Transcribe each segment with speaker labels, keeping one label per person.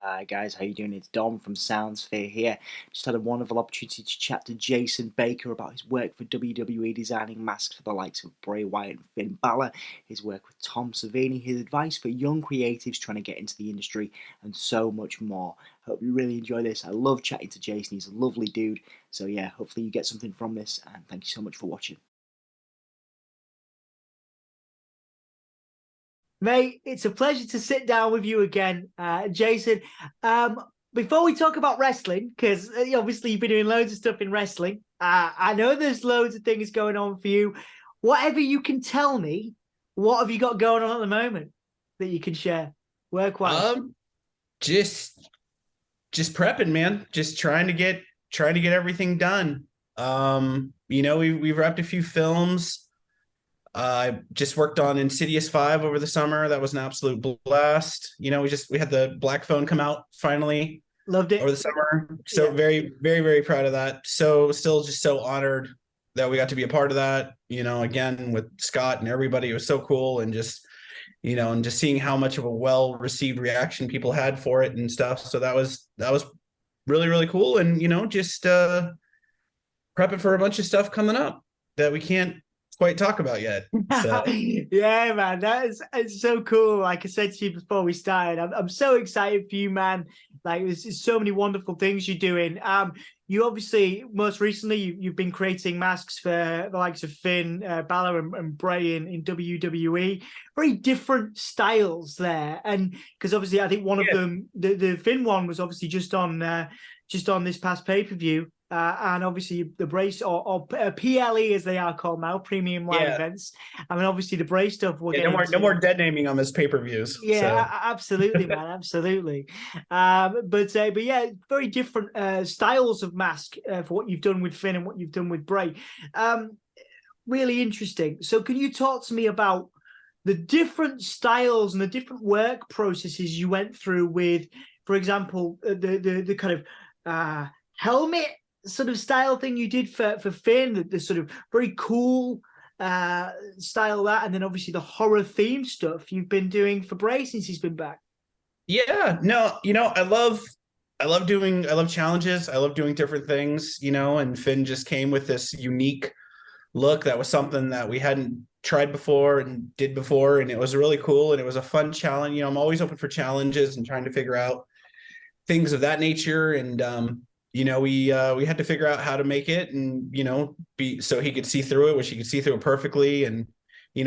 Speaker 1: Hi guys, how you doing? It's Dom from Soundsphere here. Just had a wonderful opportunity to chat to Jason Baker about his work for WWE designing masks for the likes of Bray Wyatt and Finn Balor, his work with Tom Savini, his advice for young creatives trying to get into the industry, and so much more. Hope you really enjoy this. I love chatting to Jason. He's a lovely dude. So yeah, hopefully you get something from this, and thank you so much for watching. Mate, it's a pleasure to sit down with you again, Jason. Um, Before we talk about wrestling, because obviously you've been doing loads of stuff in wrestling, I know there's loads of things going on for you. Whatever you can tell me, what have you got going on at the moment that you can share, work-wise?
Speaker 2: Um, just prepping, man. Just trying to get everything done. We've wrapped a few films. I just worked on Insidious 5 over the summer. That was an absolute blast. We had the Black Phone come out finally
Speaker 1: Loved
Speaker 2: over
Speaker 1: it.
Speaker 2: the summer. So
Speaker 1: Yeah.
Speaker 2: very, very, very proud of that. So still just so honored that we got to be a part of that, again with Scott and everybody. It was so cool, and just seeing how much of a well-received reaction people had for it and stuff. So that was really, really cool. And just prepping for a bunch of stuff coming up that we can't quite talk about yet. So
Speaker 1: Yeah, man, it's so cool. Like I said to you before we started, I'm so excited for you, man. Like there's so many wonderful things you're doing. You obviously most recently you've been creating masks for the likes of Finn Balor and Bray in WWE. Very different styles there, and because obviously I think one of
Speaker 2: yeah,
Speaker 1: them, the Finn one, was obviously just on this past pay-per-view. And obviously the brace or PLE as they are called now, premium live
Speaker 2: yeah,
Speaker 1: events. I mean, obviously the brace stuff we'll
Speaker 2: yeah.
Speaker 1: get
Speaker 2: No more
Speaker 1: into.
Speaker 2: dead naming on this pay-per-views.
Speaker 1: Yeah,
Speaker 2: So
Speaker 1: absolutely, man, absolutely. But yeah, very different styles of mask for what you've done with Finn and what you've done with Bray. Um, Really interesting. So, can you talk to me about the different styles and the different work processes you went through with, for example, the kind of helmet sort of style thing you did for Finn, the sort of very cool style of that, and then obviously the horror theme stuff you've been doing for Bray since he's been back.
Speaker 2: yeah, no, I love challenges. I love doing different things, and Finn just came with this unique look that was something that we hadn't tried before and did before, and it was really cool, and it was a fun challenge. I'm always open for challenges and trying to figure out things of that nature. And we had to figure out how to make it, and be so he could see through it, which he could see through it perfectly, and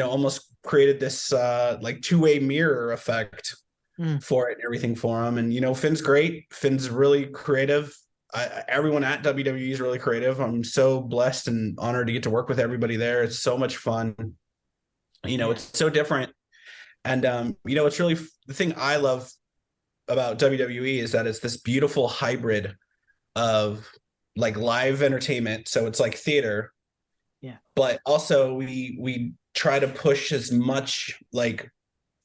Speaker 2: almost created this like two-way mirror effect
Speaker 1: Mm.
Speaker 2: for it and everything for him. And Finn's great. Finn's really creative. Everyone at WWE is really creative. I'm so blessed and honored to get to work with everybody there. It's so much fun.
Speaker 1: Yeah.
Speaker 2: It's so different. And it's really the thing I love about WWE is that it's this beautiful hybrid of like live entertainment. So it's like theater,
Speaker 1: Yeah.
Speaker 2: but also we try to push as much like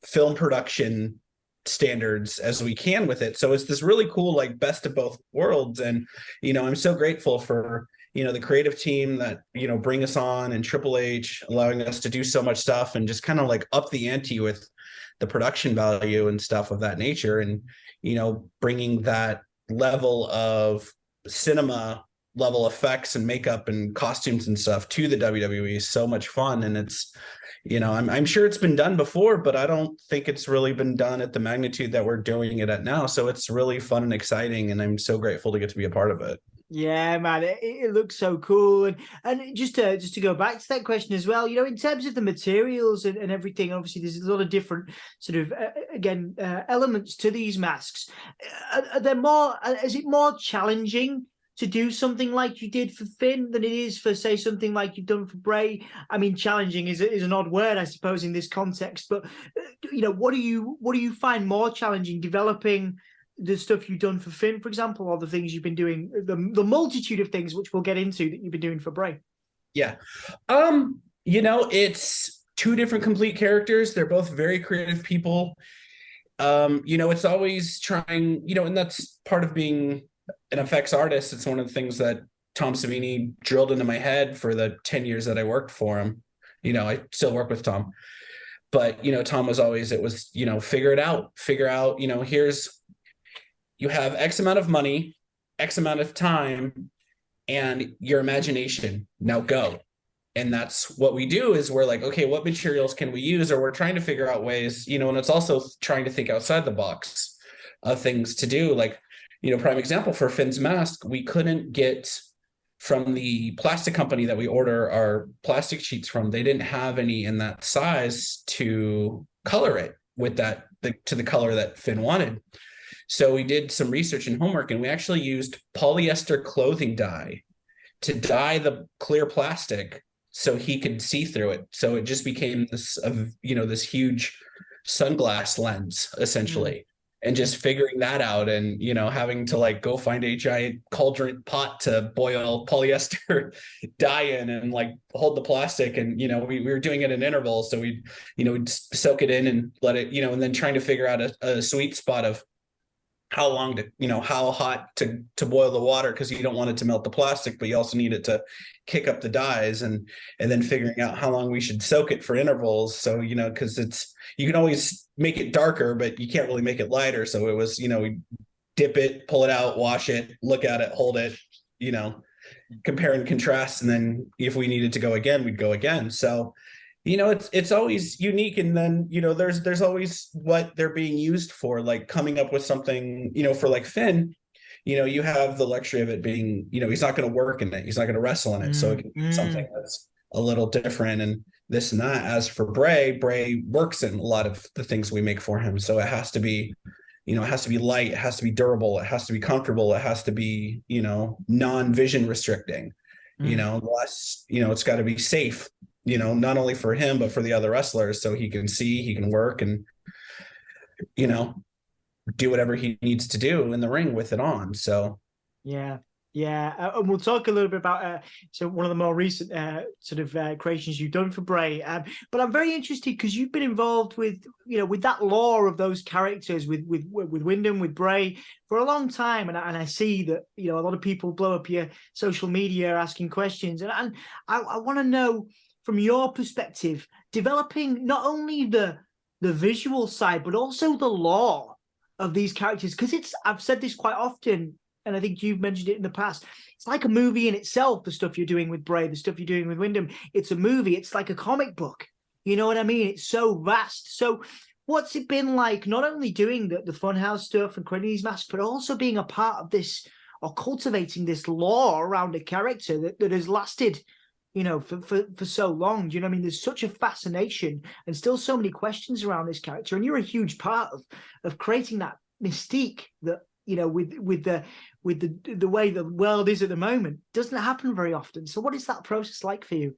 Speaker 2: film production standards as we can with it. So it's this really cool like best of both worlds. And I'm so grateful for the creative team that bring us on, and Triple H allowing us to do so much stuff and just kind of like up the ante with the production value and stuff of that nature. And bringing that level of cinema level effects and makeup and costumes and stuff to the WWE is so much fun. And it's I'm sure it's been done before, but I don't think it's really been done at the magnitude that we're doing it at now. So it's really fun and exciting, and I'm so grateful to get to be a part of it.
Speaker 1: Yeah, man, it looks so cool, and just to go back to that question as well, in terms of the materials and everything, obviously there's a lot of different sort of again elements to these masks. Are there more? Is it more challenging to do something like you did for Finn than it is for, say, something like you've done for Bray? I mean, challenging is an odd word, I suppose, in this context, but what do you find more challenging developing the stuff you've done for Finn, for example, or the things you've been doing, the multitude of things which we'll get into that you've been doing for Bray?
Speaker 2: Yeah. It's two different complete characters. They're both very creative people. It's always trying, and that's part of being an effects artist. It's one of the things that Tom Savini drilled into my head for the 10 years that I worked for him. I still work with Tom, but Tom was always, it was, figure it out, figure out, you have X amount of money, X amount of time, and your imagination. Now go. And that's what we do is we're like, okay, what materials can we use? Or we're trying to figure out ways, and it's also trying to think outside the box of things to do. Like, prime example for Finn's mask, we couldn't get from the plastic company that we order our plastic sheets from. They didn't have any in that size to color it with to the color that Finn wanted. So we did some research and homework, and we actually used polyester clothing dye to dye the clear plastic so he could see through it. So it just became this, this huge sunglass lens, essentially. And just figuring that out, and having to like go find a giant cauldron pot to boil polyester dye in and like hold the plastic, and we were doing it in intervals, so we'd soak it in and let it, and then trying to figure out a sweet spot of how long to, how hot to boil the water, because you don't want it to melt the plastic, but you also need it to kick up the dyes, and then figuring out how long we should soak it for intervals. So, because you can always make it darker, but you can't really make it lighter. So it was, we dip it, pull it out, wash it, look at it, hold it, compare and contrast. And then if we needed to go again, we'd go again. So, it's always unique. And then, there's always what they're being used for, like coming up with something, for like Finn, you have the luxury of it being, he's not going to work in it. He's not going to wrestle in it. So it can be something that's a little different and this and that. As for Bray works in a lot of the things we make for him. So it has to be, it has to be light, it has to be durable, it has to be comfortable, it has to be, non-vision restricting, less, it's got to be safe, not only for him, but for the other wrestlers. So he can see, he can work and, do whatever he needs to do in the ring with it on. So,
Speaker 1: yeah. And we'll talk a little bit about so one of the more recent creations you've done for Bray. But I'm very interested because you've been involved with, with that lore of those characters with Wyndham, with Bray for a long time. And I see that, a lot of people blow up your social media asking questions. And I want to know from your perspective, developing not only the visual side, but also the lore of these characters. Because I've said this quite often, and I think you've mentioned it in the past, it's like a movie in itself, the stuff you're doing with Bray, the stuff you're doing with Wyndham. It's a movie. It's like a comic book. You know what I mean? It's so vast. So what's it been like, not only doing the Funhouse stuff and creating these masks, but also being a part of this, or cultivating this lore around a character that has lasted, for so long? Do you know what I mean? There's such a fascination and still so many questions around this character. And you're a huge part of creating that mystique that, with the way the world is at the moment, doesn't happen very often. So what is that process like for you?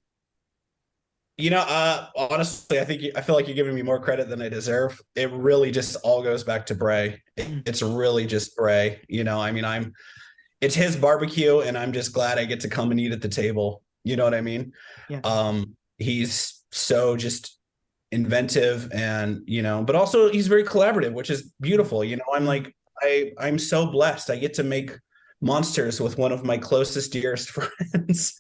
Speaker 2: Honestly, I feel like you're giving me more credit than I deserve. It really just all goes back to Bray. It's really just Bray. It's his barbecue, and I'm just glad I get to come and eat at the table. You know what I mean?
Speaker 1: Yeah.
Speaker 2: He's so just inventive, and but also he's very collaborative, which is beautiful. I'm so blessed. I get to make monsters with one of my closest, dearest friends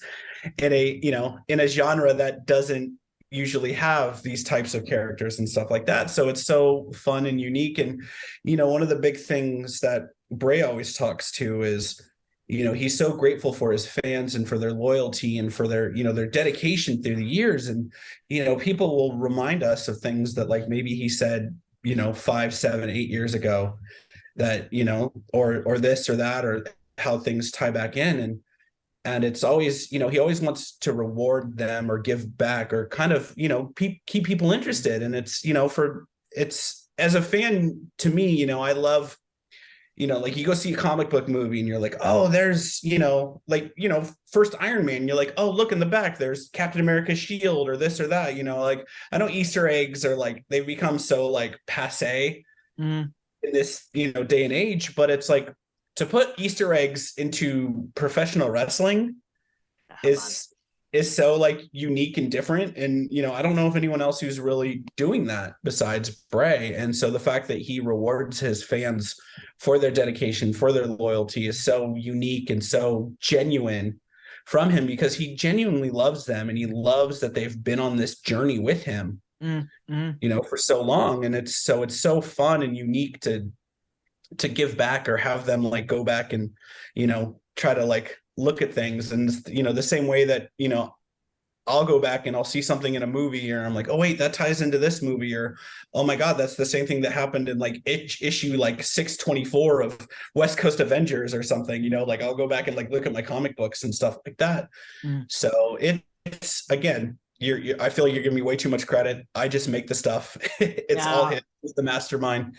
Speaker 2: in a genre that doesn't usually have these types of characters and stuff like that. So it's so fun and unique. And, one of the big things that Bray always talks to is, he's so grateful for his fans and for their loyalty and for their, their dedication through the years. And, people will remind us of things that like maybe he said, 5, 7, 8 years ago, that or this or that, or how things tie back in, and it's always he always wants to reward them or give back or kind of keep people interested. And it's it's, as a fan, to me, I love like you go see a comic book movie and you're like, oh, there's first Iron Man, you're like, oh, look in the back, there's Captain America's shield or this or that. Like, I know Easter eggs are like, they've become so like passe in this day and age, but it's like to put Easter eggs into professional wrestling is so like unique and different. And I don't know if anyone else who's really doing that besides Bray. And so the fact that he rewards his fans for their dedication, for their loyalty, is so unique and so genuine from him, because he genuinely loves them and he loves that they've been on this journey with him for so long. And it's so fun and unique to to give back or have them like go back and, try to like look at things. And, the same way that, I'll go back and I'll see something in a movie or I'm like, oh wait, that ties into this movie, or oh my God, that's the same thing that happened in like issue like 624 of West Coast Avengers or something, like I'll go back and like look at my comic books and stuff like that. So it's again, I feel like you're giving me way too much credit. I just make the stuff. It's all him. He's the mastermind.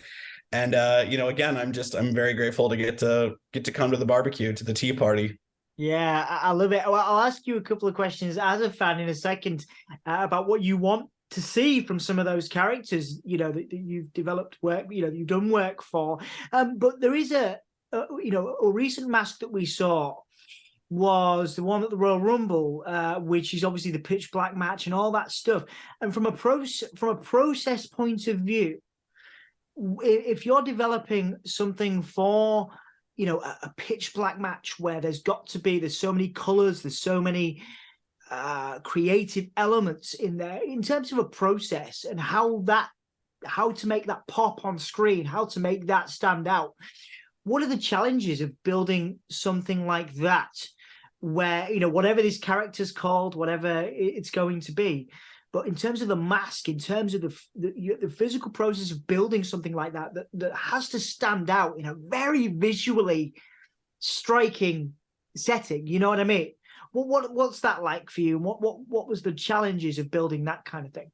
Speaker 2: And again, I'm very grateful to get to come to the barbecue, to the tea party.
Speaker 1: Yeah, I love it. Well, I'll ask you a couple of questions as a fan in a second about what you want to see from some of those characters, that you've developed work, that you've done work for. But there is a recent mask that we saw was the one at the Royal Rumble, which is obviously the pitch black match and all that stuff. And from a process point of view, if you're developing something for a pitch black match where there's so many colors, there's so many creative elements in there in terms of a process and how to make that pop on screen, how to make that stand out. What are the challenges of building something like that where, whatever this character's called, whatever it's going to be, but in terms of the mask, in terms of the physical process of building something like that has to stand out in a very visually striking setting, you know what I mean? What's that like for you? What was the challenges of building that kind of thing?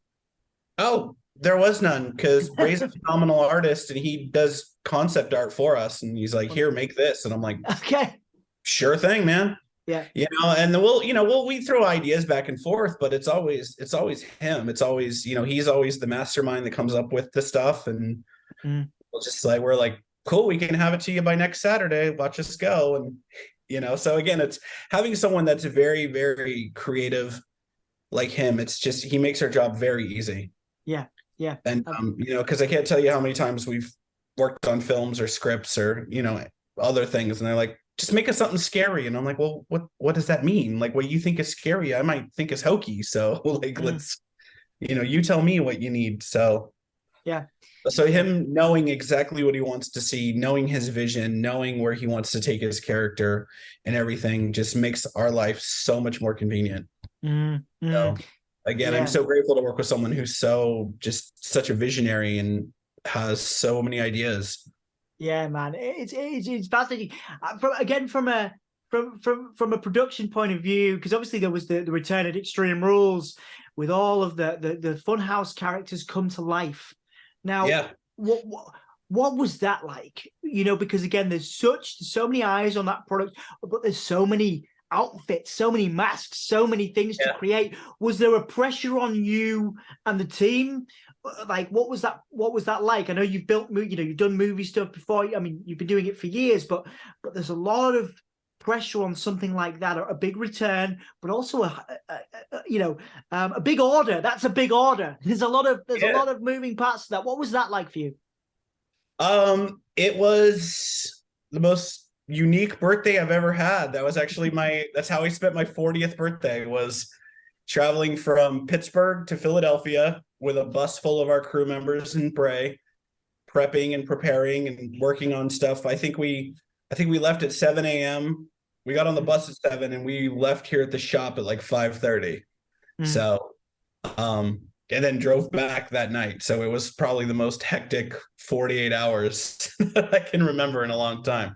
Speaker 2: Oh, there was none, because Bray's a phenomenal artist and he does concept art for us. And he's like, here, make this. And I'm like,
Speaker 1: okay,
Speaker 2: sure thing, man.
Speaker 1: Yeah.
Speaker 2: And then we throw ideas back and forth, but it's always him. It's always, he's always the mastermind that comes up with the stuff. And we're like, cool, we can have it to you by next Saturday. Watch us go. And, so again, it's having someone that's very, very creative like him. It's just, he makes our job very easy.
Speaker 1: Yeah. Yeah.
Speaker 2: And, because I can't tell you how many times we've worked on films or scripts or, other things. And they're like, just make us something scary. And I'm like, well, what does that mean? Like, what you think is scary, I might think is hokey. So like, let's, you tell me what you need. So
Speaker 1: yeah.
Speaker 2: So him knowing exactly what he wants to see, knowing his vision, knowing where he wants to take his character and everything just makes our life so much more convenient. So again, I'm so grateful to work with someone who's such a visionary and has so many ideas.
Speaker 1: Yeah, man, it's fascinating. From a production point of view, because obviously there was the return at Extreme Rules with all of the Funhouse characters come to life. Now, what was that like? Because again, there's so many eyes on that product, but there's so many outfits, so many masks, so many things to create. Was there a pressure on you and the team? Like, what was that like? I know you've you've done movie stuff before. I mean, you've been doing it for years, but there's a lot of pressure on something like that, a big return, but also a big order. That's a big order. There's a lot of moving parts to that. What was that like for you?
Speaker 2: It was the most unique birthday I've ever had. That was actually that's how I spent my 40th birthday, was traveling from Pittsburgh to Philadelphia with a bus full of our crew members in Bray, prepping and preparing and working on stuff. I think we left at 7 a.m. We got on the bus at 7 and we left here at the shop at like 5:30. So, and then drove back that night. So it was probably the most hectic 48 hours that I can remember in a long time.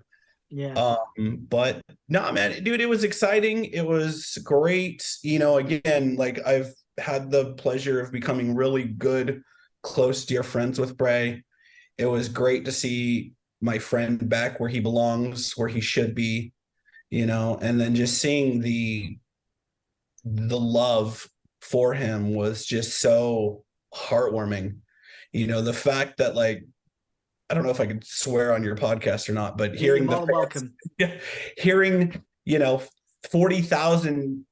Speaker 1: Yeah.
Speaker 2: But no, man, dude, it was exciting. It was great. Again, like I've had the pleasure of becoming really good, close, dear friends with Bray. It was great to see my friend back where he belongs, where he should be, and then just seeing the love for him was just so heartwarming. The fact that, like, I don't know if I could swear on your podcast or not, but hearing hearing 40,000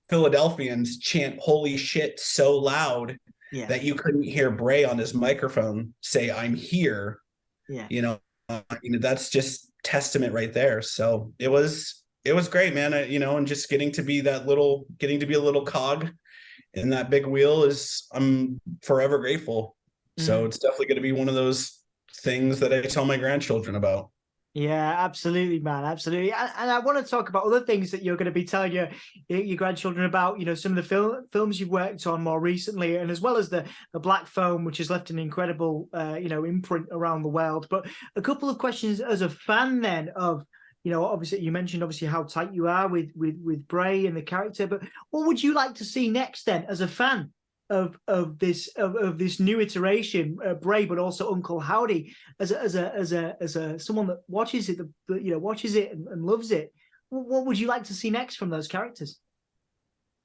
Speaker 2: Philadelphians chant "Holy shit" so loud that you couldn't hear Bray on his microphone say "I'm here." That's just testament right there. So it was great, man. And just getting to be a little cog in that big wheel I'm forever grateful. So it's definitely going to be one of those things that I tell my grandchildren about.
Speaker 1: Yeah, absolutely, man, absolutely. And I want to talk about other things that you're going to be telling your grandchildren about. You know, some of the films you've worked on more recently, and as well as the Black Phone, which has left an incredible imprint around the world. But a couple of questions as a fan then of, you know, obviously you mentioned obviously how tight you are with Bray and the character, but what would you like to see next then as a fan of this new iteration, Bray, but also Uncle Howdy, as a someone that watches it, watches it and loves it? What would you like to see next from those characters?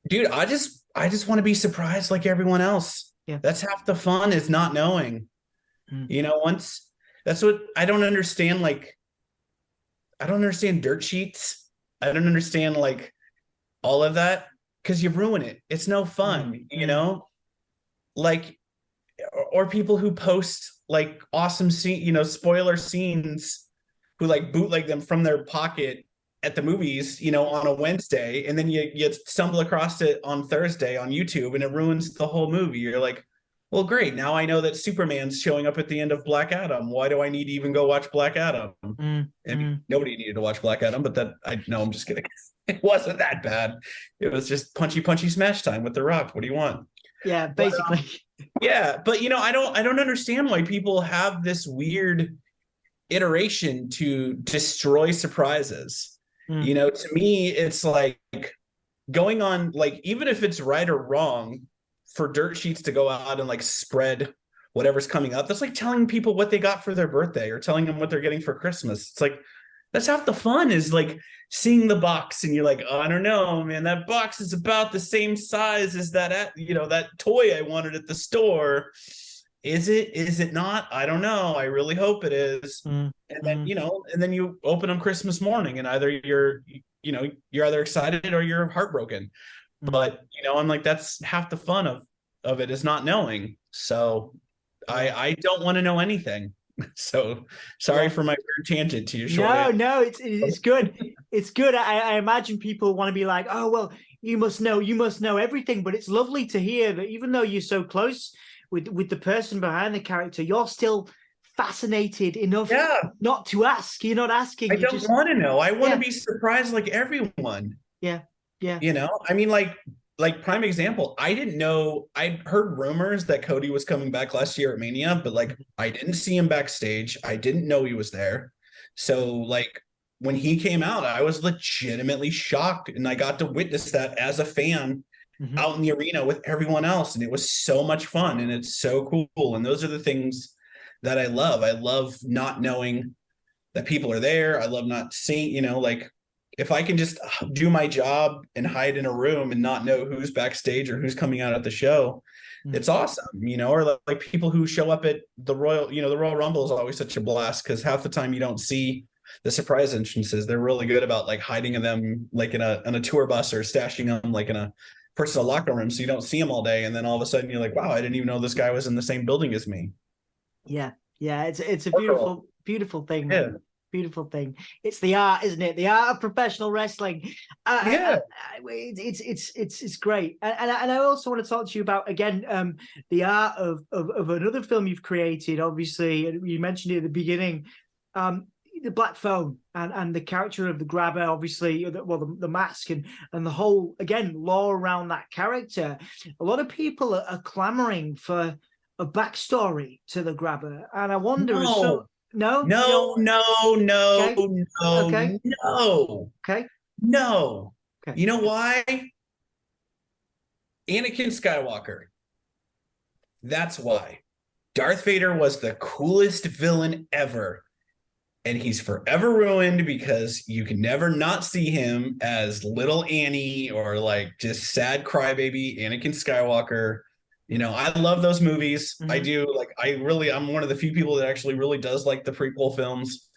Speaker 2: Dude, I just want to be surprised like everyone else.
Speaker 1: Yeah,
Speaker 2: that's half the fun, is not knowing. You know, once that's what I don't understand. Like, I don't understand dirt sheets. I don't understand like all of that, because you ruin it. It's no fun, you know? Like, or people who post like awesome spoiler scenes, who like bootleg them from their pocket at the movies, you know, on a Wednesday, and then you stumble across it on Thursday on YouTube, and it ruins the whole movie. You're like, well, great. Now I know that Superman's showing up at the end of Black Adam. Why do I need to even go watch Black Adam? I mean, nobody needed to watch Black Adam, but I'm just kidding. It wasn't that bad. It was just punchy smash time with The Rock. What do you want?
Speaker 1: Yeah, basically.
Speaker 2: But you know, I don't understand why people have this weird iteration to destroy surprises. You know, to me, it's like going on, like, even if it's right or wrong, for dirt sheets to go out and like spread whatever's coming up, that's like telling people what they got for their birthday or telling them what they're getting for Christmas. It's like, that's half the fun, is like seeing the box and you're like, oh, I don't know, man, that box is about the same size as that toy I wanted at the store. Is it not? I don't know. I really hope it is. And then, you know, and then you open them Christmas morning, and either you're either excited or you're heartbroken. But, you know, I'm like, that's half the fun of it, is not knowing. So I don't want to know anything. So sorry for my weird tangent to your short.
Speaker 1: No, it's good. It's good. I imagine people want to be like, oh, well, you must know everything. But it's lovely to hear that even though you're so close with the person behind the character, you're still fascinated enough not to ask. You're not asking.
Speaker 2: I don't want to know. I want to be surprised like everyone. Yeah. You know, I mean, like prime example, I didn't know. I'd heard rumors that Cody was coming back last year at Mania, but like I didn't see him backstage. I didn't know he was there. So like when he came out, I was legitimately shocked, and I got to witness that as a fan out in the arena with everyone else, and it was so much fun, and it's so cool. And those are the things that I love. I love not knowing that people are there. I love not seeing, you know, like, if I can just do my job and hide in a room and not know who's backstage or who's coming out at the show, it's awesome, you know. Or like people who show up at the Royal Rumble is always such a blast, because half the time you don't see the surprise entrances. They're really good about like hiding them like in a tour bus, or stashing them like in a personal locker room, so you don't see them all day. And then all of a sudden you're like, wow, I didn't even know this guy was in the same building as me. Yeah, it's a beautiful thing. Yeah. Beautiful thing. It's the art, isn't it? The art of professional wrestling. It's great. And I also want to talk to you about, again, the art of another film you've created. Obviously, you mentioned it at the beginning, the Black Phone and the character of the grabber. Obviously, the mask and the whole, again, lore around that character. A lot of people are clamoring for a backstory to the grabber, and I wonder. No. Okay. You know why? Anakin Skywalker. That's why. Darth Vader was the coolest villain ever. And he's forever ruined, because you can never not see him as little Annie, or like just sad crybaby Anakin Skywalker. You know, I love those movies. I do. Like, I'm one of the few people that actually really does like the prequel films,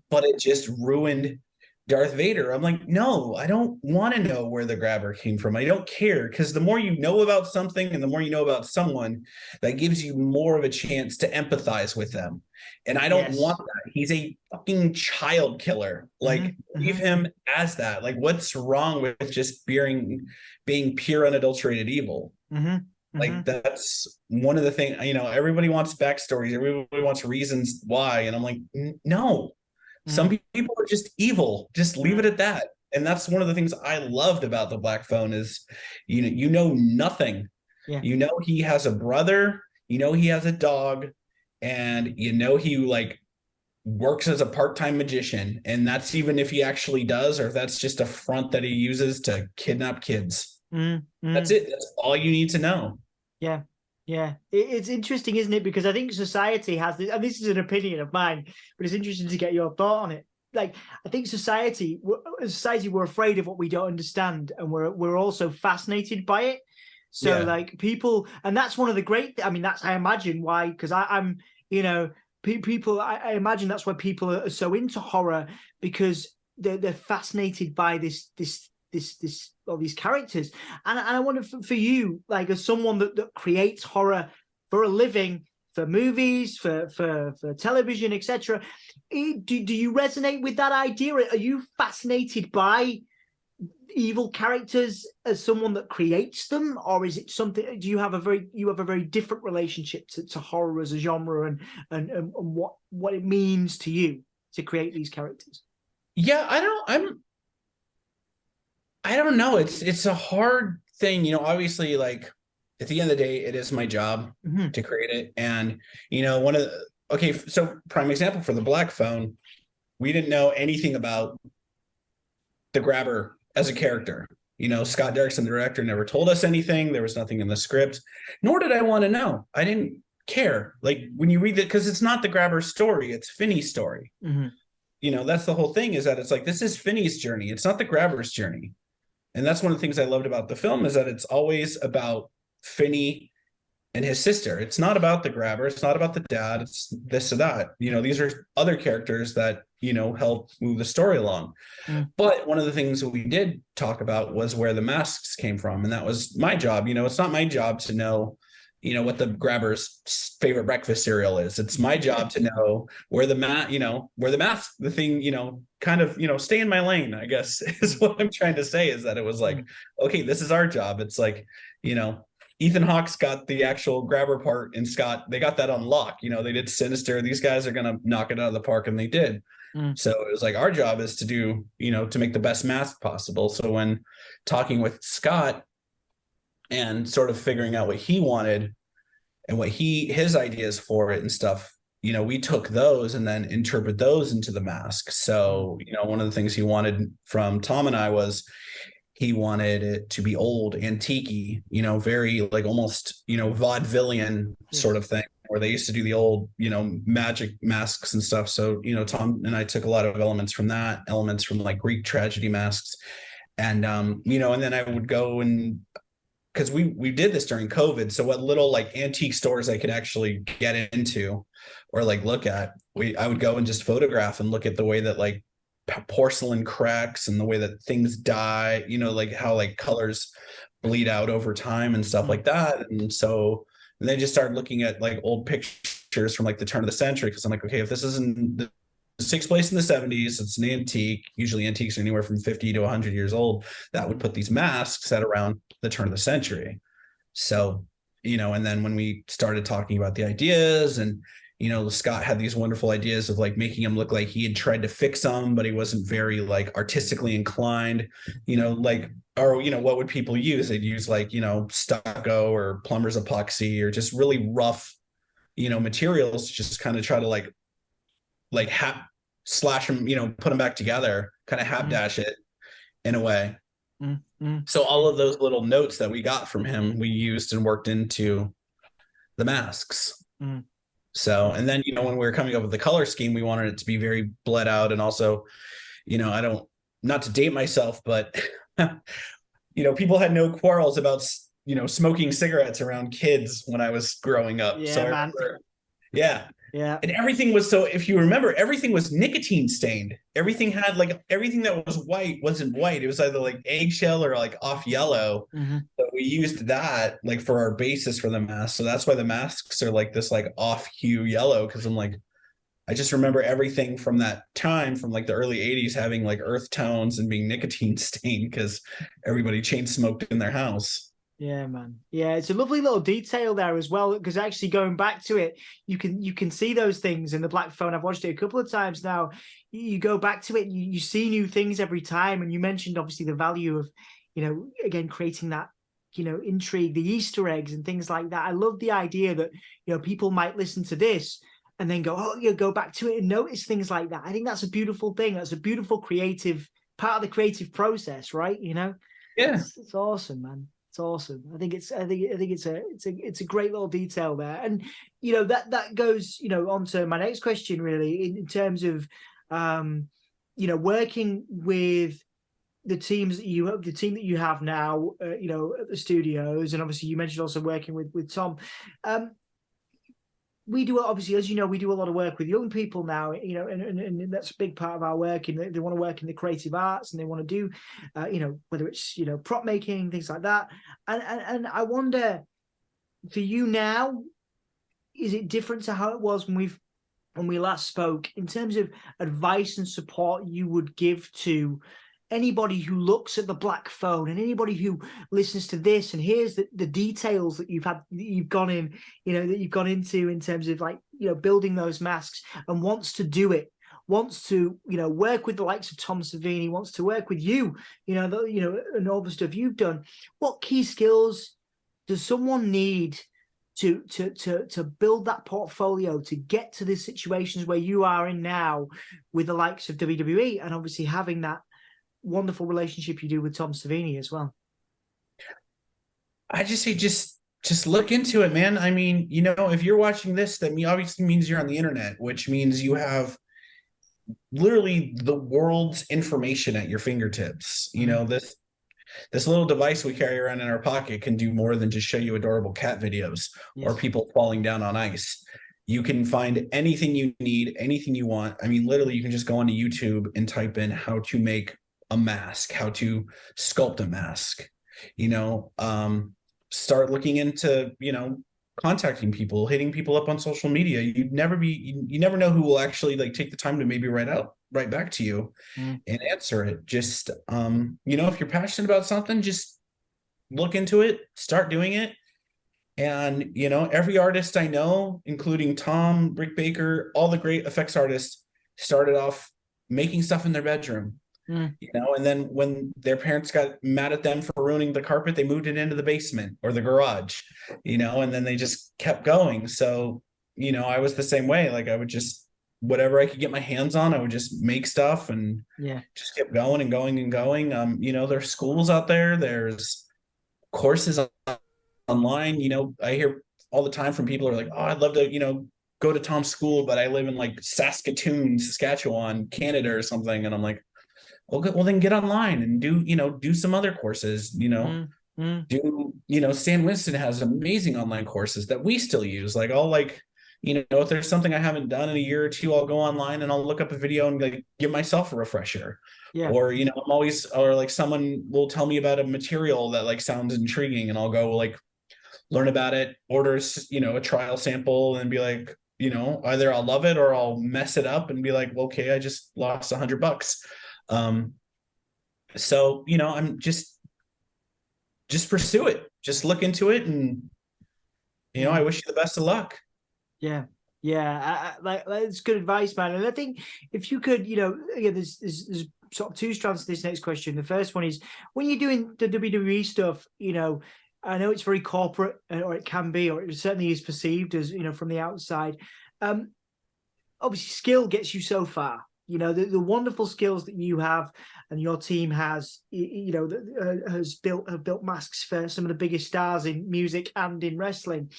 Speaker 2: but it just ruined Darth Vader. I'm like, no, I don't want to know where the grabber came from. I don't care, because the more you know about something and the more you know about someone, that gives you more of a chance to empathize with them. And I don't want that. He's a fucking child killer. Like, leave him as that. Like, what's wrong with just being pure unadulterated evil? Like that's one of the things, everybody wants backstories, everybody wants reasons why. And I'm like, no, some people are just evil. Just leave it at that. And that's one of the things I loved about the Black Phone is, you know nothing.
Speaker 1: Yeah.
Speaker 2: You know he has a brother, he has a dog, and he like works as a part-time magician. And that's even if he actually does, or if that's just a front that he uses to kidnap kids. That's it. That's all you need to know.
Speaker 1: Yeah. Yeah. It's interesting, isn't it? Because I think society has this, and this is an opinion of mine, but it's interesting to get your thought on it. Like, I think society, we're afraid of what we don't understand, and we're also fascinated by it. So like people, and that's one of the great, I mean, that's, I imagine why, because I'm, people, I imagine that's why people are so into horror, because they're fascinated by this all these characters. And I wonder for you, like as someone that creates horror for a living, for movies, for television, etc., do you resonate with that idea? Are you fascinated by evil characters as someone that creates them, or is it something? Do you have a very different relationship to horror as a genre, and what it means to you to create these characters?
Speaker 2: Yeah, I don't know. It's a hard thing, obviously, like at the end of the day, it is my job to create it. And, so prime example for the Black Phone, we didn't know anything about the Grabber as a character. Scott Derrickson, the director, never told us anything. There was nothing in the script, nor did I want to know. I didn't care. Like when you read it, because it's not the Grabber's story, it's Finney's story. That's the whole thing, is that it's like, this is Finney's journey. It's not the Grabber's journey. And that's one of the things I loved about the film, is that it's always about Finney and his sister. It's not about the Grabber. It's not about the dad. It's this or that. These are other characters that, help move the story along. But one of the things that we did talk about was where the masks came from. And that was my job. It's not my job to know, what the Grabber's favorite breakfast cereal is. It's my job to know where the mask, the thing, kind of, stay in my lane, I guess, is what I'm trying to say, is that it was like, okay, this is our job. It's like, Ethan Hawke's got the actual Grabber part, and Scott, they got that on lock. They did Sinister. These guys are going to knock it out of the park, and they did. So it was like, our job is to do, to make the best mask possible. So when talking with Scott and sort of figuring out what he wanted and what his ideas for it and stuff, we took those and then interpret those into the mask. So, one of the things he wanted from Tom and I was, he wanted it to be old, antique-y, very like almost, vaudevillian sort of thing, where they used to do the old, magic masks and stuff. So, Tom and I took a lot of elements from like Greek tragedy masks. And, and then I would go and, because we did this during COVID. So what little like antique stores I could actually get into or like look at, I would go and just photograph and look at the way that like porcelain cracks and the way that things die, like how like colors bleed out over time and stuff like that. And so they just started looking at like old pictures from like the turn of the century, because I'm like, okay, if this takes place in the 70s, it's an antique. Usually antiques are anywhere from 50 to 100 years old. That would put these masks at around the turn of the century. So, and then when we started talking about the ideas, and Scott had these wonderful ideas of like making him look like he had tried to fix them, but he wasn't very like artistically inclined, like, or, what would people use? They'd use like, stucco or plumber's epoxy or just really rough, materials to just kind of try to like slash them, put them back together, kind of habdash it in a way. So all of those little notes that we got from him, we used and worked into the masks. So, and then, when we were coming up with the color scheme, we wanted it to be very bled out. And also, not to date myself, but, people had no quarrels about, smoking cigarettes around kids when I was growing up.
Speaker 1: Yeah,
Speaker 2: so
Speaker 1: man.
Speaker 2: Yeah. And everything was, so if you remember, everything was nicotine stained. Everything had like, everything that was white wasn't white. It was either like eggshell or like off yellow. But we used that like for our basis for the mask. So that's why the masks are like this like off hue yellow. Cause I'm like, I just remember everything from that time, from like the early 80s, having like earth tones and being nicotine stained because everybody chain smoked in their house.
Speaker 1: Yeah, man. Yeah, it's a lovely little detail there as well, because actually going back to it, you can see those things in the Black Phone. I've watched it a couple of times now. You go back to it, you see new things every time. And you mentioned obviously the value of, again, creating that, intrigue, the Easter eggs and things like that. I love the idea that, people might listen to this and then go, oh, go back to it and notice things like that. I think that's a beautiful thing. That's a beautiful creative part of the creative process, right?
Speaker 2: Yeah.
Speaker 1: It's awesome, man. It's awesome. I think it's a great little detail there. And that goes on to my next question really, in terms of working with the team that you have now, at the studios. And obviously you mentioned also working with Tom. We do, obviously, as you know, we do a lot of work with young people now, and that's a big part of our work. And they want to work in the creative arts, and they want to do, whether it's, prop making, things like that. And I wonder, for you now, is it different to how it was when we last spoke, in terms of advice and support you would give to anybody who looks at the Black Phone, and anybody who listens to this and hears the details that you've gone into in terms of, like, building those masks, and wants to do it, wants to, work with the likes of Tom Savini, wants to work with you, and all the stuff you've done. What key skills does someone need to build that portfolio, to get to the situations where you are in now with the likes of WWE, and obviously having that wonderful relationship you do with Tom Savini as well?
Speaker 2: I just say just look into it, man. I mean, if you're watching this, that obviously means you're on the internet, which means you have literally the world's information at your fingertips. This little device we carry around in our pocket can do more than just show you adorable cat videos. Yes. Or people falling down on ice. You can find anything you need, anything you want. I mean, literally, you can just go onto YouTube and type in how to make a mask, how to sculpt a mask, start looking into, contacting people, hitting people up on social media. You never know who will actually, like, take the time to maybe write back to you and answer it. Just, if you're passionate about something, just look into it, start doing it. And, every artist I know, including Tom, Rick Baker, all the great effects artists, started off making stuff in their bedroom. And then when their parents got mad at them for ruining the carpet, they moved it into the basement or the garage, and then they just kept going. So, I was the same way. Like, I would just, whatever I could get my hands on, I would just make stuff and just kept going and going and going. There's schools out there, there's courses online. I hear all the time from people who are like, oh, I'd love to, go to Tom's school, but I live in, like, Saskatoon, Saskatchewan, Canada or something. And I'm like, okay, well, then get online and do some other courses, Stan Winston has amazing online courses that we still use. Like, I'll, like, if there's something I haven't done in a year or two, I'll go online and I'll look up a video and, like, give myself a refresher. Yeah. Or, I'm always, or, like, someone will tell me about a material that, like, sounds intriguing, and I'll go, like, learn about it, order, a trial sample, and be like, either I'll love it or I'll mess it up and be like, well, okay, I just lost $100. So, I'm just pursue it, just look into it. And, I wish you the best of luck.
Speaker 1: Yeah. That's good advice, man. And I think if you could, again, there's sort of two strands to this next question. The first one is, when you're doing the WWE stuff, I know it's very corporate, or it can be, or it certainly is perceived as, from the outside. Obviously, skill gets you so far. The wonderful skills that you have and your team has, have built masks for some of the biggest stars in music and in wrestling.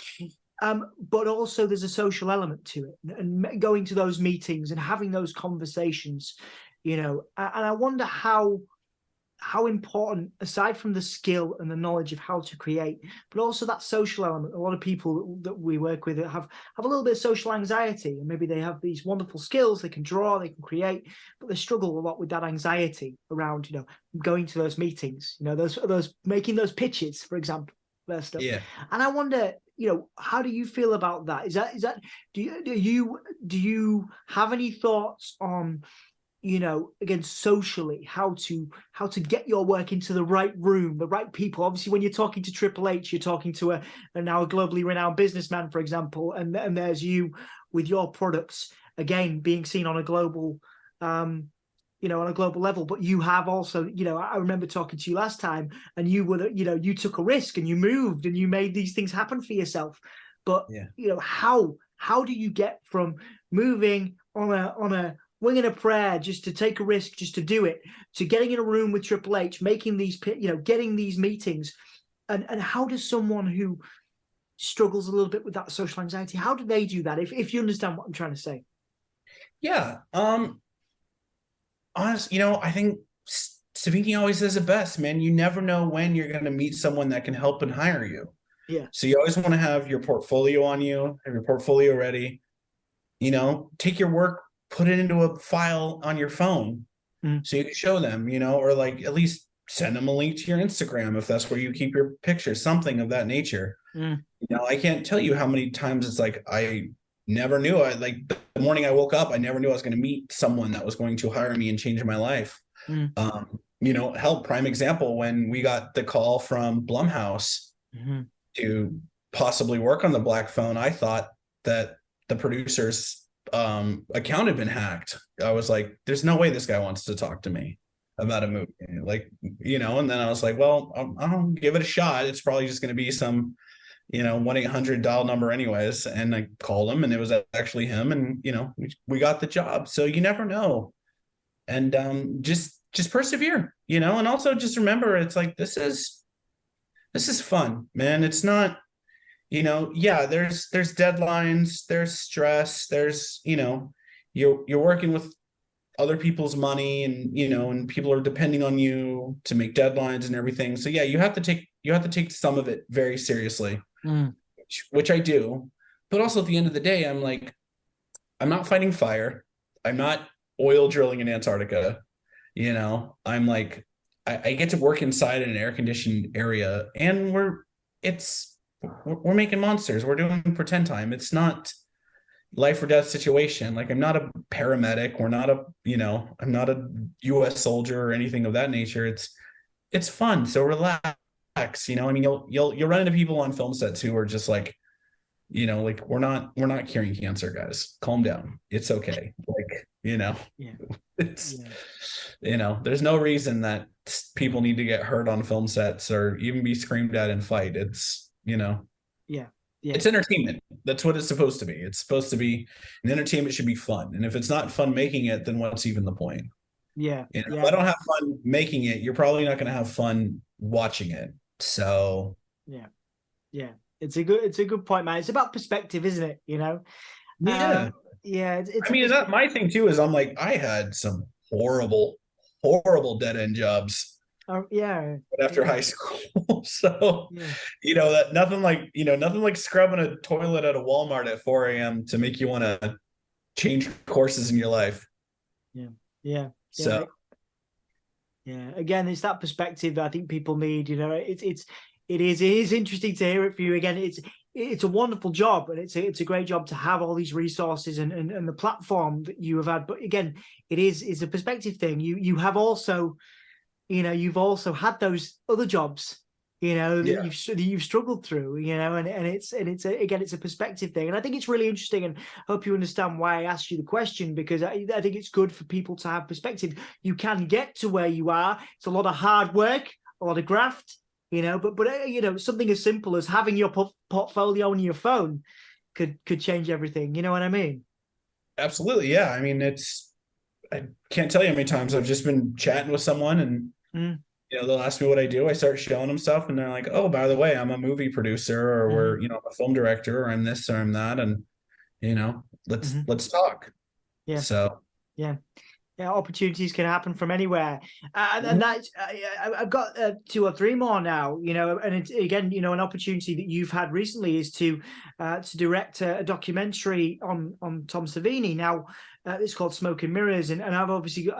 Speaker 1: But also there's a social element to it, and going to those meetings and having those conversations, and I wonder how important, aside from the skill and the knowledge of how to create, but also that social element. A lot of people that we work with have a little bit of social anxiety, and maybe they have these wonderful skills, they can draw, they can create, but they struggle a lot with that anxiety around, going to those meetings, those making those pitches, for example, their stuff. Yeah. And I wonder, how do you feel about that? Is that do you have any thoughts on, again, socially, how to get your work into the right room, the right people. Obviously, when you're talking to Triple H, you're talking to a now globally renowned businessman, for example, and there's you with your products, again, being seen on a global, on a global level. But you have also, I remember talking to you last time, and you were, you took a risk and you moved and you made these things happen for yourself. But how do you get from moving on a wing and a prayer, just to take a risk, just to do it, to getting in a room with Triple H, making these, getting these meetings, and how does someone who struggles a little bit with that social anxiety, how do they do that? If you understand what I'm trying to say.
Speaker 2: Yeah. Honestly, I think Savini always says it best, man. You never know when you're going to meet someone that can help and hire you.
Speaker 1: Yeah.
Speaker 2: So you always want to have your portfolio on you, have your portfolio ready, take your work, put it into a file on your phone so you can show them, or like at least send them a link to your Instagram if that's where you keep your pictures, something of that nature. I can't tell you how many times it's like I never knew. The morning I woke up, I never knew I was going to meet someone that was going to hire me and change my life. Prime example, when we got the call from Blumhouse to possibly work on the Black Phone, I thought that the producer's account had been hacked. I was like, there's no way this guy wants to talk to me about a movie. And then I was like, well, I'll give it a shot. It's probably just going to be some 1-800 dial number anyways. And I called him and it was actually him, and we got the job. So you never know. And just persevere, and also just remember, it's like this is fun, man. It's not, there's deadlines, there's stress, there's you're working with other people's money, and and people are depending on you to make deadlines and everything. So you have to take some of it very seriously, which I do. But also at the end of the day, I'm like, I'm not fighting fire, I'm not oil drilling in Antarctica. I'm like, I get to work inside in an air-conditioned area, and we're making monsters. We're doing pretend time. It's not life or death situation. Like, I'm not a paramedic. We're not I'm not a US soldier or anything of that nature. It's fun. So relax, you'll run into people on film sets who are just like, we're not curing cancer, guys. Calm down. It's okay. There's no reason that people need to get hurt on film sets or even be screamed at and fight. It's, it's entertainment. That's what it's supposed to be. It's supposed to be an entertainment, should be fun. And if it's not fun making it, then what's even the point? If I don't have fun making it, you're probably not going to have fun watching it. So
Speaker 1: it's a good point, man. It's about perspective, isn't it?
Speaker 2: It's my thing too is I'm like, I had some horrible dead end jobs after high school. So that nothing like scrubbing a toilet at a Walmart at 4 a.m. to make you want to change courses in your life.
Speaker 1: Again, it's that perspective that I think people need. It is interesting to hear it for you. Again, it's a wonderful job, and it's a great job to have all these resources and the platform that you have had. But again, it's a perspective thing. You have also, you've also had those other jobs, that you've struggled through, and it's a perspective thing. And I think it's really interesting, and I hope you understand why I asked you the question, because I think it's good for people to have perspective. You can get to where you are. It's a lot of hard work, a lot of graft. But something as simple as having your portfolio on your phone could change everything. You know what I mean?
Speaker 2: Absolutely, yeah. I mean, I can't tell you how many times I've just been chatting with someone, and they'll ask me what I do. I start showing them stuff, and they're like, "Oh, by the way, I'm a movie producer, or we're I'm a film director, or I'm this or I'm that," and let's talk.
Speaker 1: Yeah.
Speaker 2: So
Speaker 1: Opportunities can happen from anywhere, and that's I've got 2 or 3 more now. And it's again, an opportunity that you've had recently is to direct a documentary on Tom Savini. Now, it's called Smoke and Mirrors, and I've obviously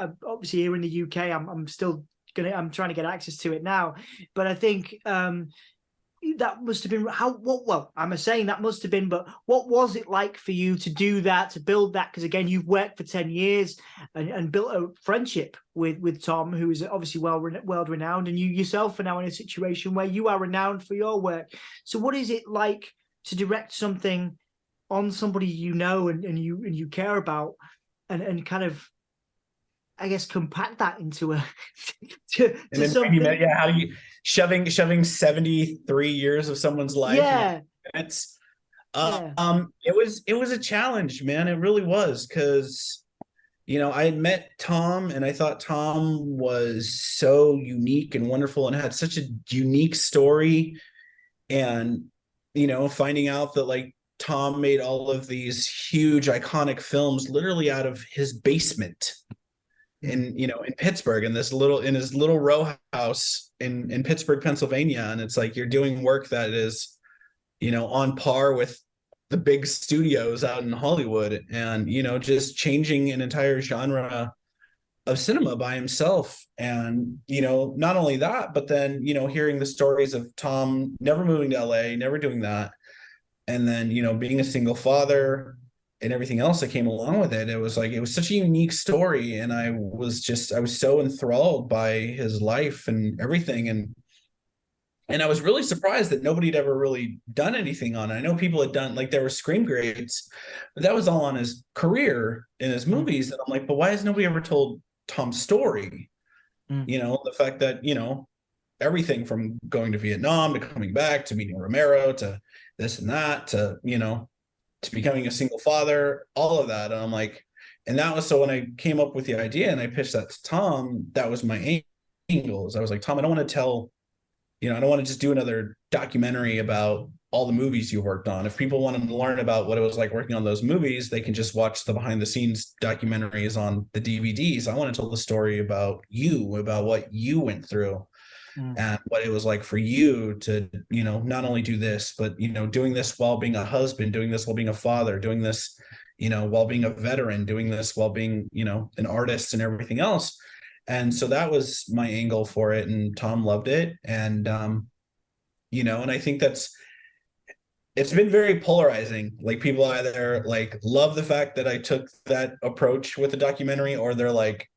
Speaker 1: here in the UK, I'm trying to get access to it now, but I think that must have been well, I'm saying that must have been, but what was it like for you to do that, to build that? Because again, you've worked for 10 years and built a friendship with Tom, who is obviously world renowned, and you yourself are now in a situation where you are renowned for your work. So what is it like to direct something on somebody you know and you care about, and kind of, I guess, compact that into a to something?
Speaker 2: Yeah, how do you shoving 73 years of someone's life?
Speaker 1: Yeah,
Speaker 2: It's
Speaker 1: yeah.
Speaker 2: it was a challenge, man. It really was, because I had met Tom and I thought Tom was so unique and wonderful and had such a unique story. And finding out that like Tom made all of these huge iconic films literally out of his basement in Pittsburgh, in his little row house in Pittsburgh, Pennsylvania. And it's like, you're doing work that is on par with the big studios out in Hollywood, and just changing an entire genre of cinema by himself. And not only that, but then hearing the stories of Tom never moving to LA, never doing that, and then being a single father and everything else that came along with it. It was such a unique story, and I was so enthralled by his life and everything. And I was really surprised that nobody had ever really done anything on it. I know people had done, like, there were screen grades, but that was all on his career in his movies. And I'm like, but why has nobody ever told Tom's story? The fact that everything from going to Vietnam to coming back to meeting Romero to this and that to to becoming a single father, all of that. And I'm like, and that was, so when I came up with the idea and I pitched that to Tom, that was my angles. I was like, Tom, I don't want to tell, I don't want to just do another documentary about all the movies you worked on. If people want to learn about what it was like working on those movies, they can just watch the behind the scenes documentaries on the DVDs. I want to tell the story about you, about what you went through and what it was like for you to, not only do this, but, doing this while being a husband, doing this while being a father, doing this, while being a veteran, doing this while being, an artist and everything else. And so that was my angle for it. And Tom loved it. And, and I think it's been very polarizing. Like, people either like love the fact that I took that approach with the documentary, or they're like,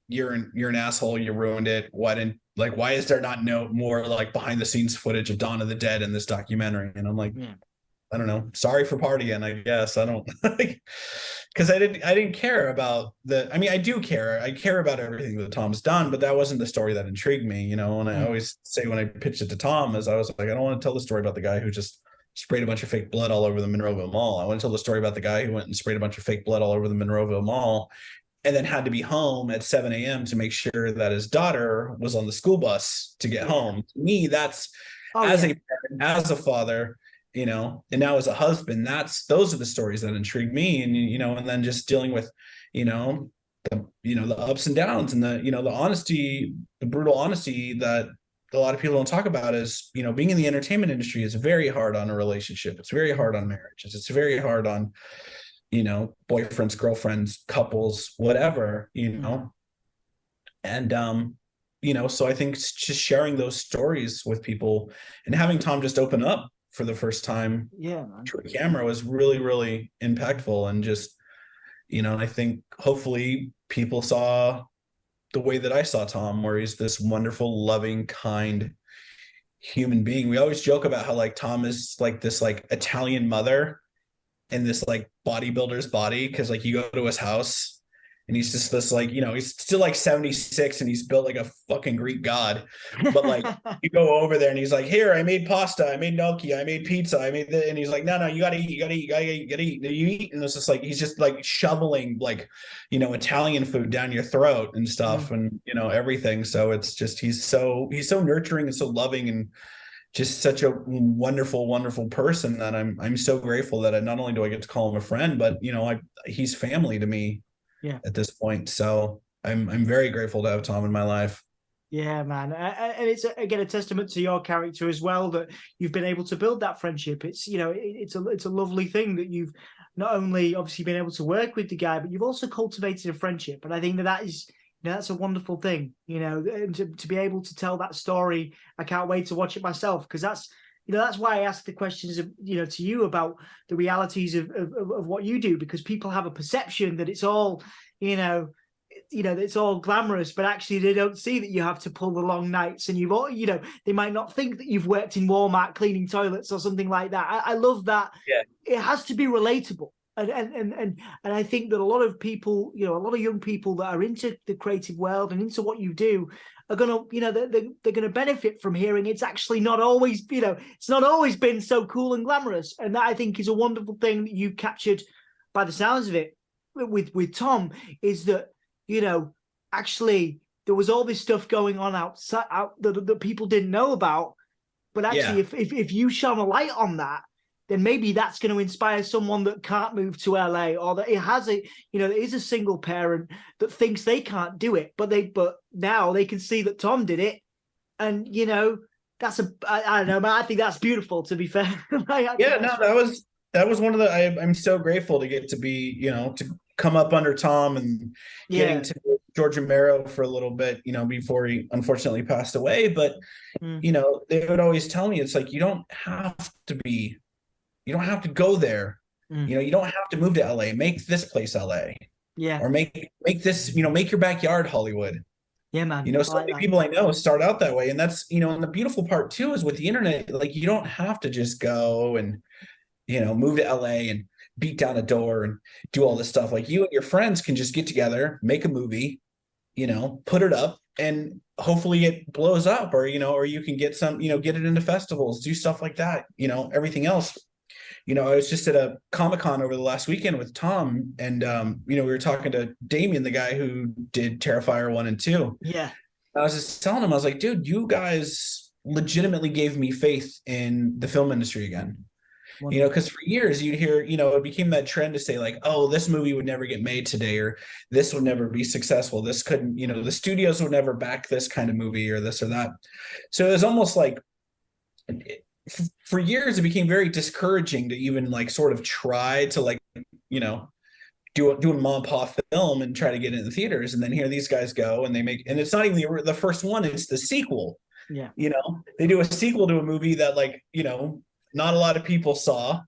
Speaker 2: you're an asshole, you ruined it. Why is there not more like behind the scenes footage of Dawn of the Dead in this documentary? And I'm like, I don't know. Sorry for partying, I guess. I don't, because I didn't care about I do care. I care about everything that Tom's done, but that wasn't the story that intrigued me, And I always say when I pitched it to Tom, is I was like, I don't want to tell the story about the guy who just sprayed a bunch of fake blood all over the Monroeville Mall. I want to tell the story about the guy who went and sprayed a bunch of fake blood all over the Monroeville Mall, and then had to be home at 7 a.m. to make sure that his daughter was on the school bus to get home. To me, that's a parent, as a father, and now as a husband, those are the stories that intrigue me. And, and then just dealing with, the ups and downs and the honesty, the brutal honesty that a lot of people don't talk about is, being in the entertainment industry is very hard on a relationship. It's very hard on marriages. It's very hard on, boyfriends, girlfriends, couples, whatever, and, so I think just sharing those stories with people and having Tom just open up for the first time to a camera was really, really impactful. And just, I think hopefully people saw the way that I saw Tom, where he's this wonderful, loving, kind human being. We always joke about how like Tom is like this like Italian mother in this like bodybuilder's body, because like you go to his house and he's just this like, he's still like 76 and he's built like a fucking Greek god. But like you go over there and he's like, here, I made pasta, I made gnocchi, I made pizza, I made and he's like, no, you gotta eat, you gotta eat. And it's just like, he's just like shoveling like, Italian food down your throat and stuff and, everything. So it's just, he's so nurturing and so loving and just such a wonderful, wonderful person that I'm so grateful that not only do I get to call him a friend, but, he's family to me at this point. So I'm very grateful to have Tom in my life.
Speaker 1: Yeah, man. And it's, again, a testament to your character as well, that you've been able to build that friendship. It's, it's a lovely thing that you've not only obviously been able to work with the guy, but you've also cultivated a friendship. And I think that is that's a wonderful thing, and to be able to tell that story. I can't wait to watch it myself, because that's why I asked the questions of, to you about the realities of what you do, because people have a perception that it's all, that it's all glamorous, but actually they don't see that you have to pull the long nights, and they might not think that you've worked in Walmart cleaning toilets or something like that. I love that.
Speaker 2: Yeah.
Speaker 1: It has to be relatable. And I think that a lot of people, a lot of young people that are into the creative world and into what you do are gonna, they're gonna benefit from hearing it's actually not always, it's not always been so cool and glamorous. And that, I think, is a wonderful thing that you captured by the sounds of it with Tom, is that, actually there was all this stuff going on outside that people didn't know about. But actually, if you shone a light on that, then maybe that's going to inspire someone that can't move to LA, or that it has there is a single parent that thinks they can't do it, but now they can see that Tom did it. And, that's I don't know, man, I think that's beautiful, to be fair.
Speaker 2: That was one of the, I'm so grateful to get to be, to come up under Tom and getting to George Romero for a little bit, before he unfortunately passed away. But, they would always tell me, it's like, you don't have to go there. You don't have to move to LA. Make this place LA.
Speaker 1: Yeah.
Speaker 2: Or make this, make your backyard Hollywood.
Speaker 1: Yeah, man.
Speaker 2: So many people I know start out that way. And that's, and the beautiful part too is with the internet, like, you don't have to just go and, move to LA and beat down a door and do all this stuff. Like, you and your friends can just get together, make a movie, put it up, and hopefully it blows up, or, or you can get some, get it into festivals, do stuff like that, everything else. I was just at a Comic-Con over the last weekend with Tom, and, we were talking to Damien, the guy who did Terrifier 1 and 2.
Speaker 1: Yeah.
Speaker 2: I was just telling him, I was like, dude, you guys legitimately gave me faith in the film industry again. Because for years you'd hear, it became that trend to say, like, oh, this movie would never get made today, or this would never be successful. This couldn't, the studios would never back this kind of movie, or this or that. So it was almost like, for years it became very discouraging to even, like, sort of try to, like, do a mom and pop film and try to get it in the theaters. And then here these guys go and they make, and it's not even the first one, it's the sequel.
Speaker 1: Yeah.
Speaker 2: They do a sequel to a movie that, like, not a lot of people saw.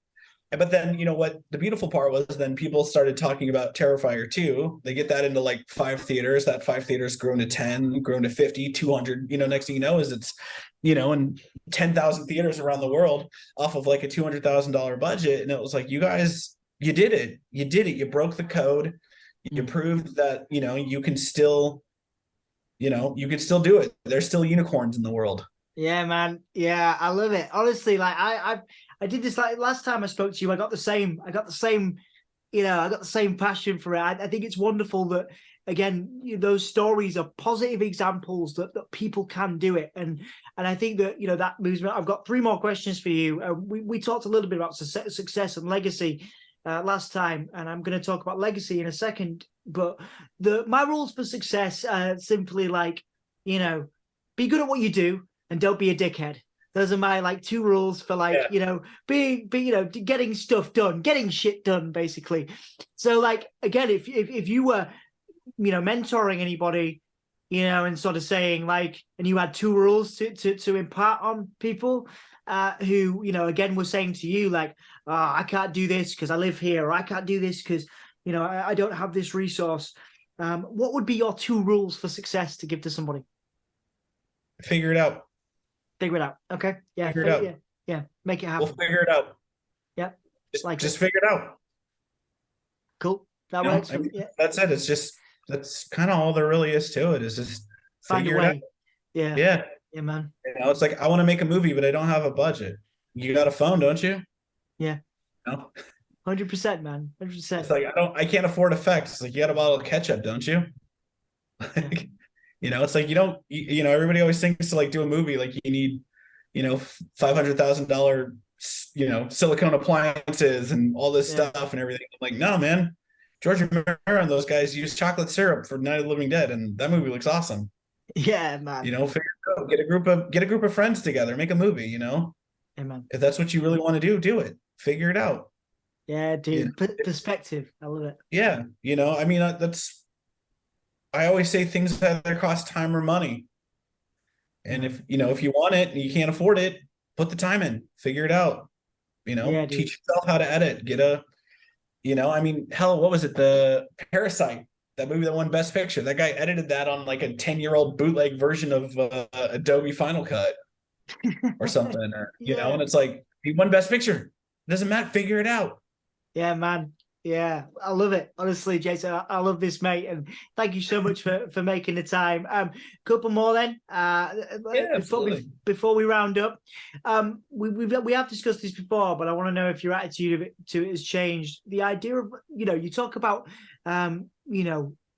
Speaker 2: But then, what the beautiful part was, then people started talking about Terrifier 2. They get that into, like, 5 theaters. That 5 theaters grown to 10, grown to 50, 200. Next thing you know is it's, in 10,000 theaters around the world off of, like, a $200,000 budget. And it was like, you guys, you did it. You did it. You broke the code. You proved that, you can still, you can still do it. There's still unicorns in the world.
Speaker 1: Yeah, man. Yeah, I love it. Honestly, like, I did this, like, last time I spoke to you. I got the same passion for it. I think it's wonderful that, again, those stories are positive examples that people can do it. And I think that, that moves me. I've got 3 more questions for you. We talked a little bit about success and legacy last time, and I'm going to talk about legacy in a second. But my rules for success are simply, like, be good at what you do and don't be a dickhead. Those are my, like, 2 rules for, like, being getting stuff done, getting shit done, basically. So, like, again, if you were, mentoring anybody, and sort of saying, like, and you had 2 rules to impart on people who, again, were saying to you, like, I can't do this because I live here, or I can't do this because, I don't have this resource. What would be your 2 rules for success to give to somebody?
Speaker 2: Figure it out.
Speaker 1: Figure it out. Okay. Yeah.
Speaker 2: Figure it out.
Speaker 1: Yeah. Make it happen.
Speaker 2: We'll figure it out.
Speaker 1: Yeah.
Speaker 2: Just figure it out.
Speaker 1: Cool. That works.
Speaker 2: That's it. It's just, that's kind of all there really is to it, is just figure it out.
Speaker 1: Yeah.
Speaker 2: Yeah.
Speaker 1: Yeah, man.
Speaker 2: It's like, I want to make a movie, but I don't have a budget. You got a phone, don't you?
Speaker 1: Yeah.
Speaker 2: No.
Speaker 1: 100%, man. 100%.
Speaker 2: It's like, I can't afford effects. It's like, you got a bottle of ketchup, don't you? It's like, you don't, everybody always thinks to, like, do a movie, like, you need, $500,000, silicone appliances and all this stuff and everything. I'm like, no, man, George Romero and those guys use chocolate syrup for Night of the Living Dead, and that movie looks awesome.
Speaker 1: Yeah, man.
Speaker 2: Figure it out. Get a group of friends together, make a movie.
Speaker 1: Yeah, man.
Speaker 2: If that's what you really want to do it. Figure it out.
Speaker 1: Yeah, dude. Perspective. I love it.
Speaker 2: Yeah, I always say things either cost time or money. And if you want it and you can't afford it, put the time in, figure it out,
Speaker 1: Yeah, dude.
Speaker 2: teach yourself how to edit, I mean, hell, what was it? The Parasite, that movie that won Best Picture. That guy edited that on like a 10-year-old bootleg version of Adobe Final Cut or something, or,
Speaker 1: Yeah.
Speaker 2: and it's like, he won Best Picture. It doesn't matter. Figure it out.
Speaker 1: Yeah, man. Yeah, I love it. Honestly, Jason, I love this, mate. And thank you so much for making the time. Couple more then.
Speaker 2: Yeah,
Speaker 1: Before
Speaker 2: absolutely.
Speaker 1: before we round up, we have discussed this before, but I want to know if your attitude to it has changed. The idea of you talk about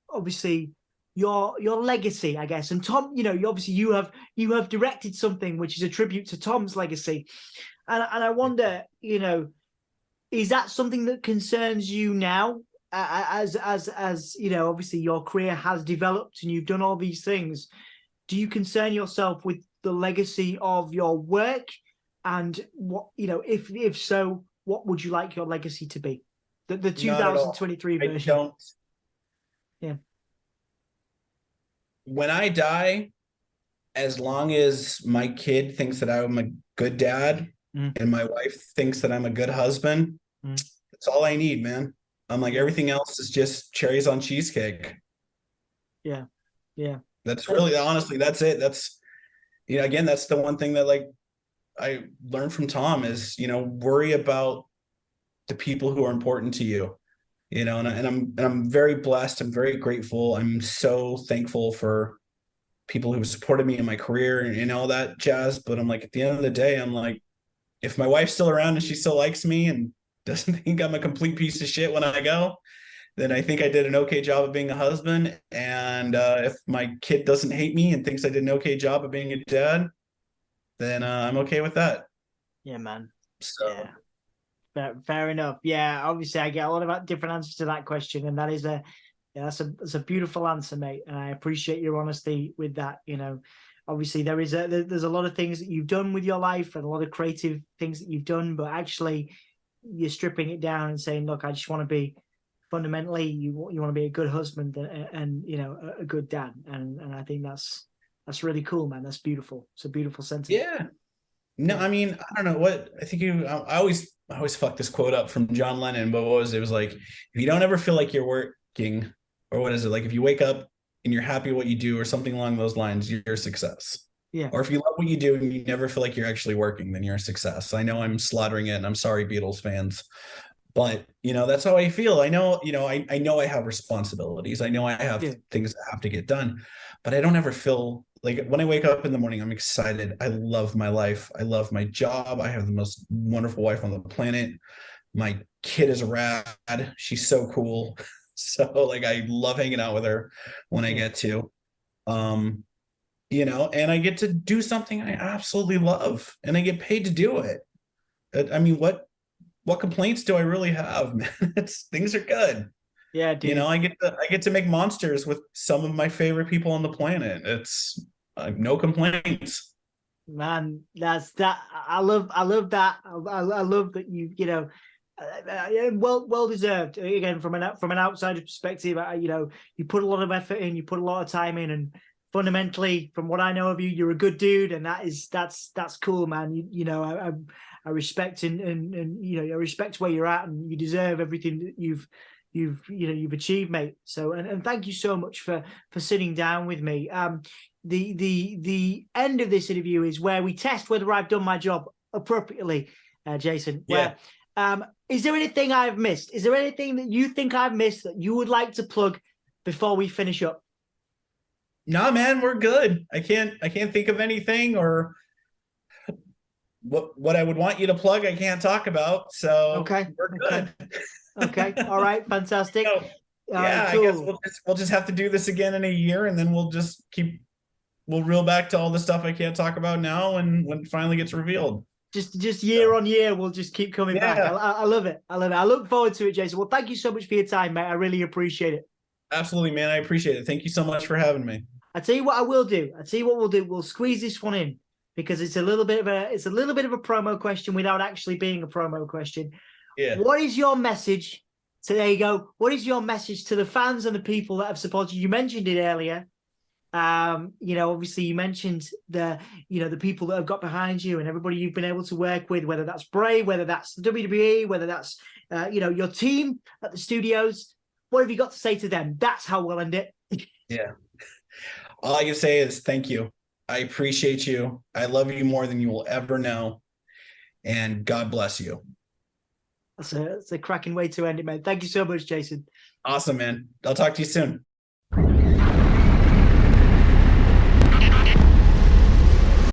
Speaker 1: obviously your legacy, I guess. And Tom, obviously you have directed something which is a tribute to Tom's legacy, and I wonder, is that something that concerns you now, as obviously your career has developed and you've done all these things? Do you concern yourself with the legacy of your work, and what if so, what would you like your legacy to be? The 2023 version.
Speaker 2: I don't.
Speaker 1: Yeah.
Speaker 2: When I die, as long as my kid thinks that I'm a good dad and my wife thinks that I'm a good husband, that's all I need, man. I'm like, everything else is just cherries on cheesecake.
Speaker 1: Yeah. Yeah.
Speaker 2: That's really, honestly, that's it. That's, again, that's the one thing that like I learned from Tom is, worry about the people who are important to you, and I'm very blessed. I'm very grateful. I'm so thankful for people who supported me in my career and all that jazz. But I'm like, at the end of the day, I'm like, if my wife's still around and she still likes me and doesn't think I'm a complete piece of shit when I go, then I think I did an okay job of being a husband. And if my kid doesn't hate me and thinks I did an okay job of being a dad, then I'm okay with that.
Speaker 1: Yeah, man.
Speaker 2: So
Speaker 1: yeah. Fair enough. Yeah, obviously I get a lot of different answers to that question, and that is that's a beautiful answer, mate. And I appreciate your honesty with that. Obviously there's a lot of things that you've done with your life and a lot of creative things that you've done, but actually you're stripping it down and saying, look, I just want to be fundamentally, you want to be a good husband and a good dad, and I think that's really cool, man. That's beautiful. It's a beautiful sentiment.
Speaker 2: yeah. No, I mean, I don't know what I think I always fuck this quote up from John Lennon, but what was it? It was like, if you don't ever feel like you're working, or what is it? Like, if you wake up and you're happy what you do or something along those lines, you're a success.
Speaker 1: Yeah.
Speaker 2: Or if you love what you do and you never feel like you're actually working, then you're a success. I know I'm slaughtering it and I'm sorry, Beatles fans, but that's how I feel. I know, I know I have responsibilities. I know I have things that have to get done, but I don't ever feel like when I wake up in the morning, I'm excited. I love my life. I love my job. I have the most wonderful wife on the planet. My kid is rad. She's so cool. So like, I love hanging out with her when I get to, and I get to do something I absolutely love and I get paid to do it. I mean, what complaints do I really have, man? Things are good.
Speaker 1: Yeah, dude.
Speaker 2: I get to make monsters with some of my favorite people on the planet. It's no complaints.
Speaker 1: Man, that's that. I love that. I love that well deserved. Again, from an outsider perspective, you put a lot of effort in, you put a lot of time in, and fundamentally, from what I know of you, you're a good dude, and that's cool, man. I respect and I respect where you're at, and you deserve everything that you've achieved, mate. So and thank you so much for sitting down with me. The end of this interview is where we test whether I've done my job appropriately, Jason.
Speaker 2: Yeah.
Speaker 1: Is there anything I've missed? Is there anything that you think I've missed that you would like to plug before we finish up?
Speaker 2: Nah, man, we're good. I can't think of anything, or what I would want you to plug I can't talk about. So
Speaker 1: okay,
Speaker 2: we're good.
Speaker 1: Okay. All right, fantastic.
Speaker 2: Cool.
Speaker 1: I
Speaker 2: guess we'll just have to do this again in a year, and then we'll reel back to all the stuff I can't talk about now, and when it finally gets revealed.
Speaker 1: Just year on year, we'll just keep coming back. I love it. I look forward to it, Jason. Well, thank you so much for your time, mate. I really appreciate it.
Speaker 2: Absolutely, man. I appreciate it. Thank you so much for having me.
Speaker 1: I tell you what I will do. I tell you what we'll do. We'll squeeze this one in because it's a little bit of a promo question without actually being a promo question.
Speaker 2: Yeah.
Speaker 1: What is your message So there you go. What is your message to the fans and the people that have supported you? You mentioned it earlier. Obviously you mentioned the people that have got behind you and everybody you've been able to work with, whether that's Bray, whether that's the WWE, whether that's your team at the studios. What have you got to say to them? That's how we'll end it.
Speaker 2: Yeah. All I can say is thank you. I appreciate you. I love you more than you will ever know. And God bless you.
Speaker 1: That's a cracking way to end it, man. Thank you so much, Jason.
Speaker 2: Awesome, man. I'll talk to you soon.